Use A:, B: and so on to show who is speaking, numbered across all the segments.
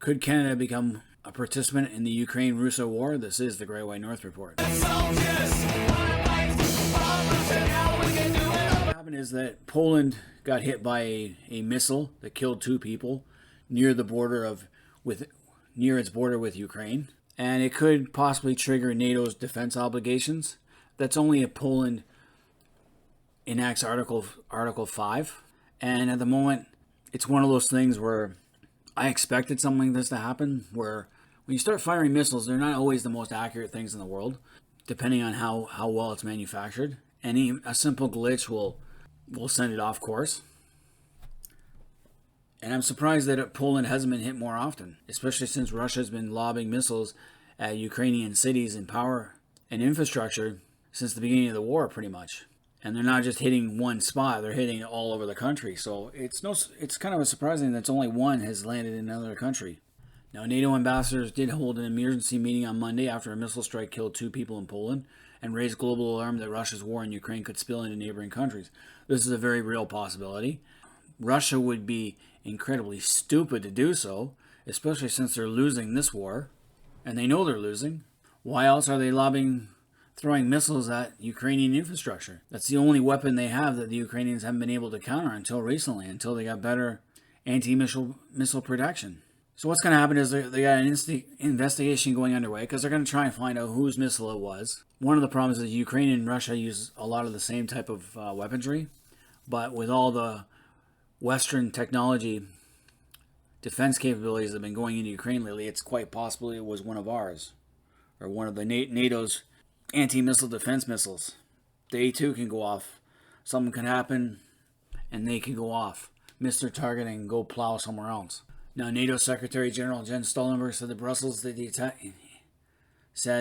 A: Could Canada become a participant in the Ukraine-Russo war? This is the Great White North Report. What happened is that Poland got hit by a missile that killed 2 people near the border near its border with Ukraine, and it could possibly trigger NATO's defense obligations. That's only if Poland enacts Article 5, and at the moment, it's one of those things where I expected something like this to happen, where when you start firing missiles, they're not always the most accurate things in the world, depending on how well it's manufactured. A simple glitch will send it off course. And I'm surprised that Poland hasn't been hit more often, especially since Russia has been lobbing missiles at Ukrainian cities and power and infrastructure since the beginning of the war, pretty much. And they're not just hitting one spot, they're hitting it all over the country. So it's kind of surprising that only one has landed in another country. Now, NATO ambassadors did hold an emergency meeting on Monday after a missile strike killed 2 people in Poland and raised global alarm that Russia's war in Ukraine could spill into neighboring countries. This is a very real possibility. Russia would be incredibly stupid to do so, especially since they're losing this war, and they know they're losing. Why else are they throwing missiles at Ukrainian infrastructure? That's the only weapon they have that the Ukrainians haven't been able to counter until recently, until they got better anti-missile protection. So what's going to happen is they got an investigation going underway because they're going to try and find out whose missile it was. One of the problems is Ukraine and Russia use a lot of the same type of weaponry, but with all the Western technology defense capabilities that have been going into Ukraine lately, it's quite possible it was one of ours, or one of the NATO's anti-missile defense missiles. They too can go off. Something can happen, and they can go off, miss their target, and go plow somewhere else. Now, NATO Secretary General Jens Stoltenberg said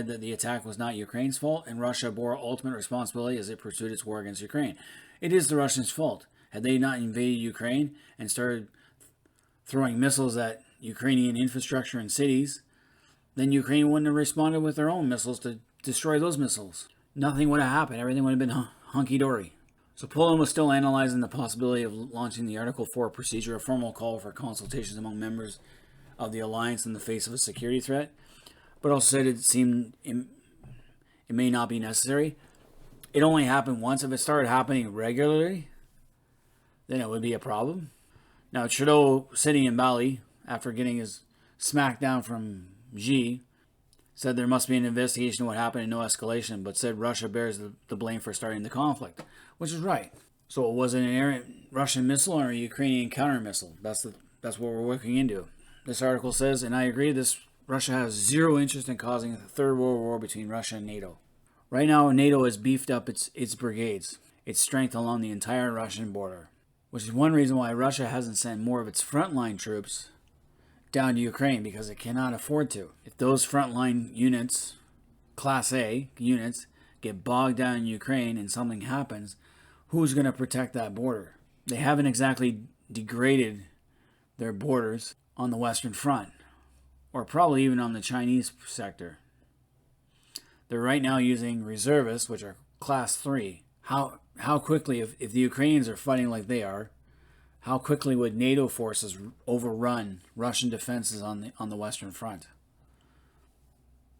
A: that the attack was not Ukraine's fault, and Russia bore ultimate responsibility as it pursued its war against Ukraine. It is the Russians' fault. Had they not invaded Ukraine and started throwing missiles at Ukrainian infrastructure and cities, then Ukraine wouldn't have responded with their own missiles to destroy those missiles. Nothing would have happened. Everything would have been hunky-dory. So Poland was still analyzing the possibility of launching the Article 4 procedure, a formal call for consultations among members of the alliance in the face of a security threat, but also said it may not be necessary. It only happened once. If it started happening regularly, then it would be a problem. Now, Trudeau, sitting in Bali after getting his smack down from Xi, said there must be an investigation of what happened and no escalation, but said Russia bears the blame for starting the conflict, which is right. So it was an errant Russian missile or a Ukrainian counter missile. That's what we're looking into. This article says, and I agree, Russia has zero interest in causing a third world war between Russia and NATO. Right now, NATO has beefed up its brigades, its strength along the entire Russian border, which is one reason why Russia hasn't sent more of its frontline troops down to Ukraine, because it cannot afford to. If those frontline units, Class A units, get bogged down in Ukraine and something happens, who's going to protect that border? They haven't exactly degraded their borders on the Western Front, or probably even on the Chinese sector. They're right now using reservists, which are Class 3. How quickly, if the Ukrainians are fighting like they are, how quickly would NATO forces overrun Russian defenses on the Western Front,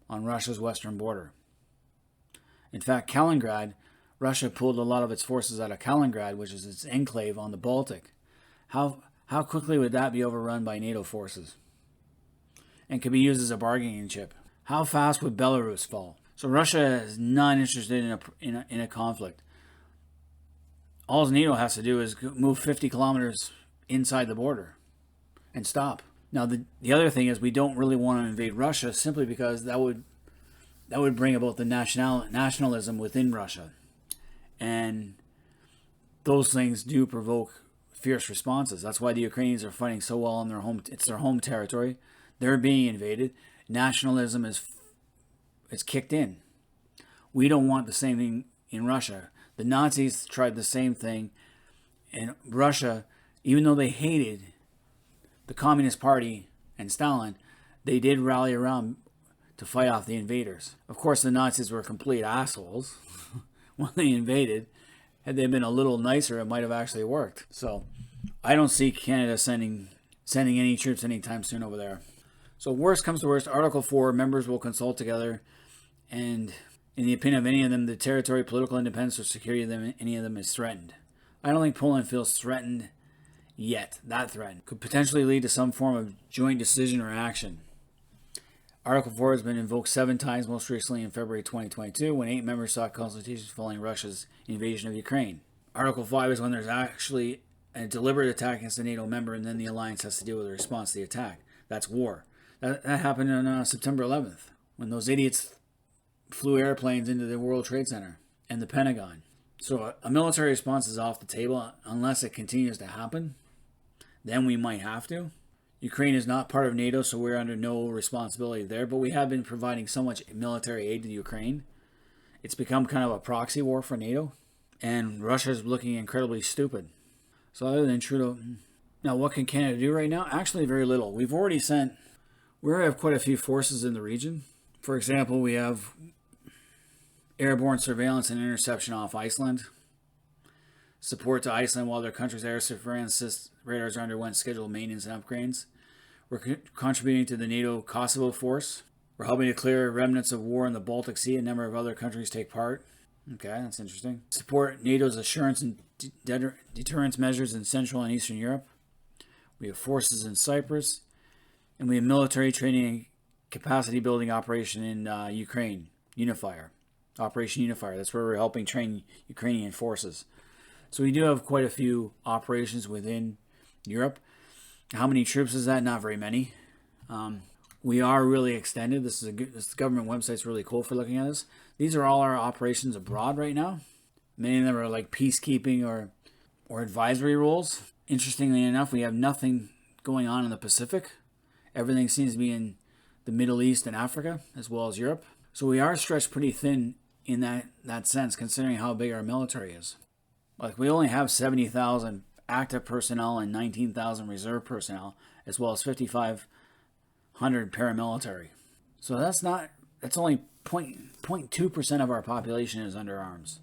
A: on Russia's western border? In fact, Kaliningrad, Russia pulled a lot of its forces out of Kaliningrad, which is its enclave on the Baltic. How quickly would that be overrun by NATO forces and could be used as a bargaining chip? How fast would Belarus fall? So Russia is not interested in a conflict. All NATO has to do is move 50 kilometers inside the border and stop. Now, the other thing is we don't really want to invade Russia simply because that would bring about the nationalism within Russia. And those things do provoke fierce responses. That's why the Ukrainians are fighting so well on it's their home territory. They're being invaded. Nationalism it's kicked in. We don't want the same thing in Russia. The Nazis tried the same thing, and Russia, even though they hated the Communist Party and Stalin, they did rally around to fight off the invaders. Of course, the Nazis were complete assholes when they invaded. Had they been a little nicer, it might have actually worked. So I don't see Canada sending any troops anytime soon over there. So worst comes to worst, Article 4, members will consult together, and in the opinion of any of them, the territory, political independence, or security of any of them is threatened. I don't think Poland feels threatened yet. That threat could potentially lead to some form of joint decision or action. Article 4 has been invoked 7 times, most recently in February 2022, when 8 members sought consultations following Russia's invasion of Ukraine. Article 5 is when there's actually a deliberate attack against a NATO member, and then the alliance has to deal with the response to the attack. That's war. That happened on September 11th, when those idiots flew airplanes into the World Trade Center and the Pentagon. So a military response is off the table unless it continues to happen. Then we might have to. Ukraine is not part of NATO, so we're under no responsibility there, but we have been providing so much military aid to Ukraine. It's become kind of a proxy war for NATO, and Russia's looking incredibly stupid. So other than Trudeau... Now, what can Canada do right now? Actually, very little. We have quite a few forces in the region. For example, we have airborne surveillance and interception off Iceland. Support to Iceland while their country's air surveillance radars underwent scheduled maintenance and upgrades. We're contributing to the NATO Kosovo force. We're helping to clear remnants of war in the Baltic Sea. A number of other countries take part. Okay, that's interesting. Support NATO's assurance and deterrence measures in Central and Eastern Europe. We have forces in Cyprus. And we have military training and capacity building operation in Ukraine. Unifier. Operation Unifier. That's where we're helping train Ukrainian forces. So we do have quite a few operations within Europe. How many troops is that? Not very many. We are really extended. This government website's really cool for looking at this. These are all our operations abroad right now. Many of them are like peacekeeping or advisory roles. Interestingly enough, we have nothing going on in the Pacific. Everything seems to be in the Middle East and Africa, as well as Europe. So we are stretched pretty thin in that sense, considering how big our military is. Like, we only have 70,000 active personnel and 19,000 reserve personnel, as well as 5,500 paramilitary. So that's only 0.2% of our population is under arms.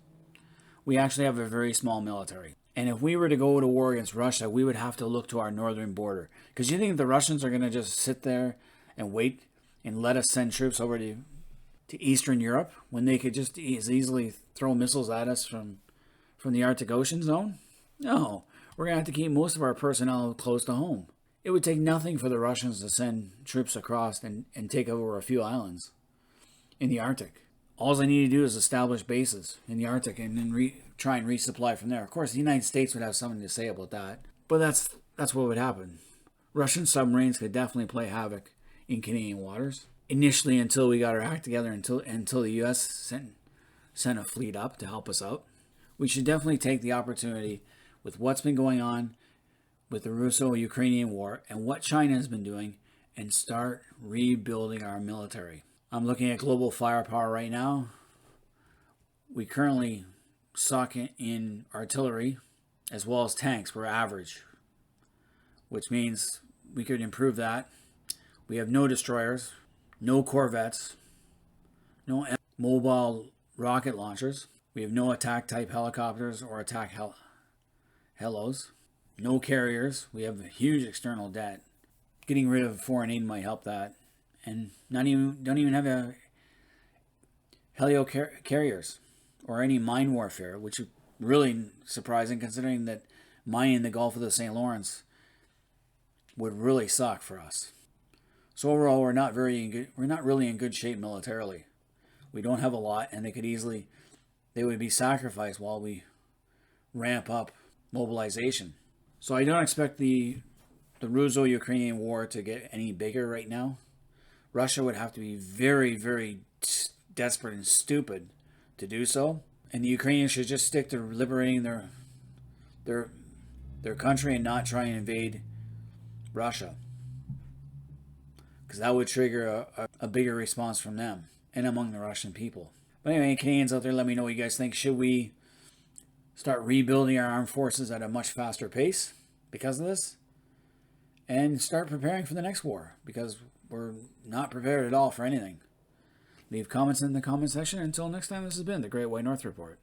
A: We actually have a very small military. And if we were to go to war against Russia, we would have to look to our northern border. Because you think the Russians are going to just sit there and wait and let us send troops over to Eastern Europe when they could just as easily throw missiles at us from the Arctic Ocean zone? No, we're going to have to keep most of our personnel close to home. It would take nothing for the Russians to send troops across and take over a few islands in the Arctic. All they need to do is establish bases in the Arctic and then try and resupply from there. Of course, the United States would have something to say about that, but that's what would happen. Russian submarines could definitely play havoc in Canadian waters. Initially, until we got our act together, until the U.S. sent a fleet up to help us out. We should definitely take the opportunity with what's been going on with the Russo-Ukrainian War and what China has been doing and start rebuilding our military. I'm looking at global firepower right now. We currently suck in artillery as well as tanks. We're average, which means we could improve that. We have no destroyers, no corvettes, no mobile rocket launchers. We have no attack type helicopters or attack helos, no carriers. We have a huge external debt. Getting rid of foreign aid might help that. And don't even have a carriers or any mine warfare, which is really surprising considering that mining the Gulf of the St. Lawrence would really suck for us. So overall, we're not really in good shape militarily. We don't have a lot, and they would be sacrificed while we ramp up mobilization. So I don't expect the Russo-Ukrainian War to get any bigger right now. Russia would have to be very, very desperate and stupid to do so. And the Ukrainians should just stick to liberating their country and not try and invade Russia. Because that would trigger a bigger response from them and among the Russian people. But anyway, Canadians out there, let me know what you guys think. Should we start rebuilding our armed forces at a much faster pace because of this? And start preparing for the next war, because we're not prepared at all for anything. Leave comments in the comment section. Until next time, this has been the Great White North Report.